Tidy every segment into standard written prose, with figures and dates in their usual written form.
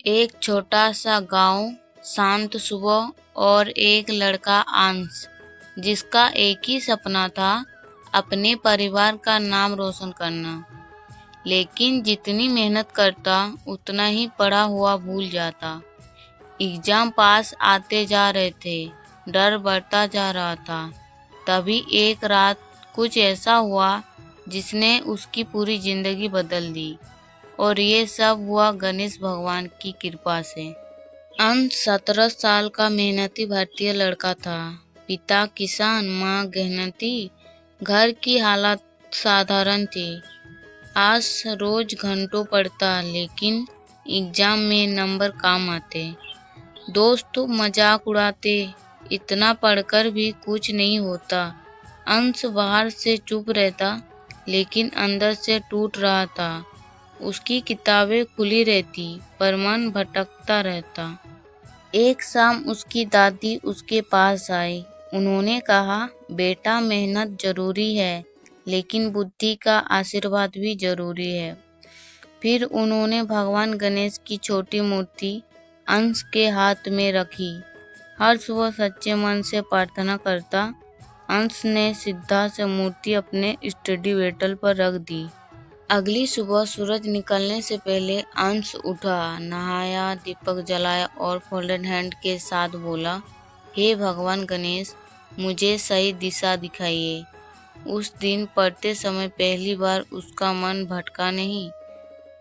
एक छोटा सा गांव, शांत सुबह और एक लड़का अंश, जिसका एक ही सपना था, अपने परिवार का नाम रोशन करना। लेकिन जितनी मेहनत करता उतना ही पढ़ा हुआ भूल जाता। एग्जाम पास आते जा रहे थे, डर बढ़ता जा रहा था। तभी एक रात कुछ ऐसा हुआ जिसने उसकी पूरी जिंदगी बदल दी। और ये सब हुआ गणेश भगवान की कृपा से। अंश 17 साल का मेहनती भारतीय लड़का था। पिता किसान, माँ गृहिणी। घर की हालत साधारण थी। आज रोज घंटों पढ़ता, लेकिन एग्जाम में नंबर काम आते। दोस्त तो मजाक उड़ाते, इतना पढ़कर भी कुछ नहीं होता। अंश बाहर से चुप रहता, लेकिन अंदर से टूट रहा था। उसकी किताबें खुली रहती, पर मन भटकता रहता। एक शाम उसकी दादी उसके पास आई। उन्होंने कहा, बेटा मेहनत जरूरी है, लेकिन बुद्धि का आशीर्वाद भी जरूरी है। फिर उन्होंने भगवान गणेश की छोटी मूर्ति अंश के हाथ में रखी। हर सुबह सच्चे मन से प्रार्थना करता। अंश ने सीधा से मूर्ति अपने स्टडी टेबल पर रख दी। अगली सुबह सूरज निकलने से पहले अंश उठा, नहाया, दीपक जलाया और फोल्डेड हैंड के साथ बोला, हे भगवान गणेश, मुझे सही दिशा दिखाइए। उस दिन पढ़ते समय पहली बार उसका मन भटका नहीं।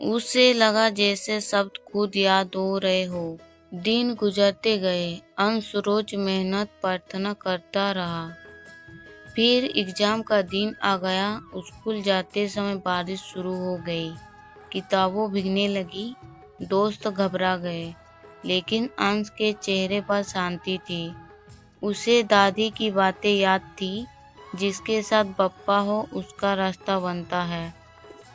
उसे लगा जैसे शब्द खुद याद हो रहे हो। दिन गुजरते गए। अंश रोज मेहनत प्रार्थना करता रहा। फिर एग्जाम का दिन आ गया। स्कूल जाते समय बारिश शुरू हो गई। किताबें भीगने लगी। दोस्त घबरा गए, लेकिन अंश के चेहरे पर शांति थी। उसे दादी की बातें याद थी, जिसके साथ बप्पा हो उसका रास्ता बनता है।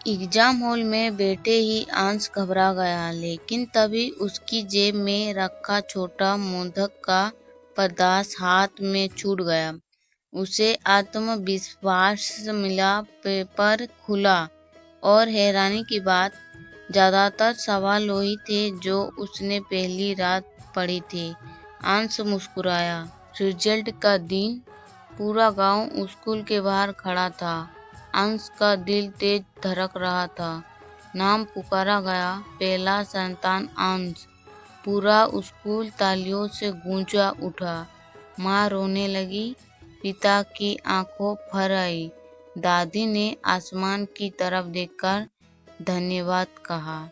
एग्जाम हॉल में बैठे ही अंश घबरा गया, लेकिन तभी उसकी जेब में रखा छोटा मोदक का पदार्थ हाथ में छूट गया। उसे आत्मविश्वास मिला। पेपर खुला और हैरानी की बात, ज्यादातर सवाल वही थे जो उसने पहली रात पढ़ी थी। अंश मुस्कुराया। रिजल्ट का दिन। पूरा गांव स्कूल के बाहर खड़ा था। अंश का दिल तेज धड़क रहा था। नाम पुकारा गया, पहला संतान अंश। पूरा स्कूल तालियों से गूंजा उठा। माँ रोने लगी, पिता की आंखों भर आई। दादी ने आसमान की तरफ देखकर धन्यवाद कहा।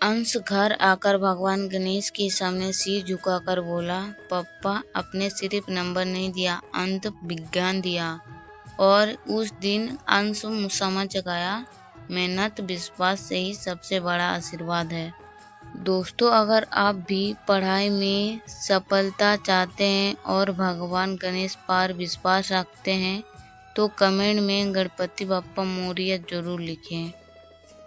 अंश घर आकर भगवान गणेश के सामने सिर झुकाकर बोला, पप्पा, आपने सिर्फ नंबर नहीं दिया, अंत विज्ञान दिया। और उस दिन अंश समझ गया, मेहनत विश्वास से ही सबसे बड़ा आशीर्वाद है। दोस्तों, अगर आप भी पढ़ाई में सफलता चाहते हैं और भगवान गणेश पर विश्वास रखते हैं, तो कमेंट में गणपति बप्पा मोरिया जरूर लिखें।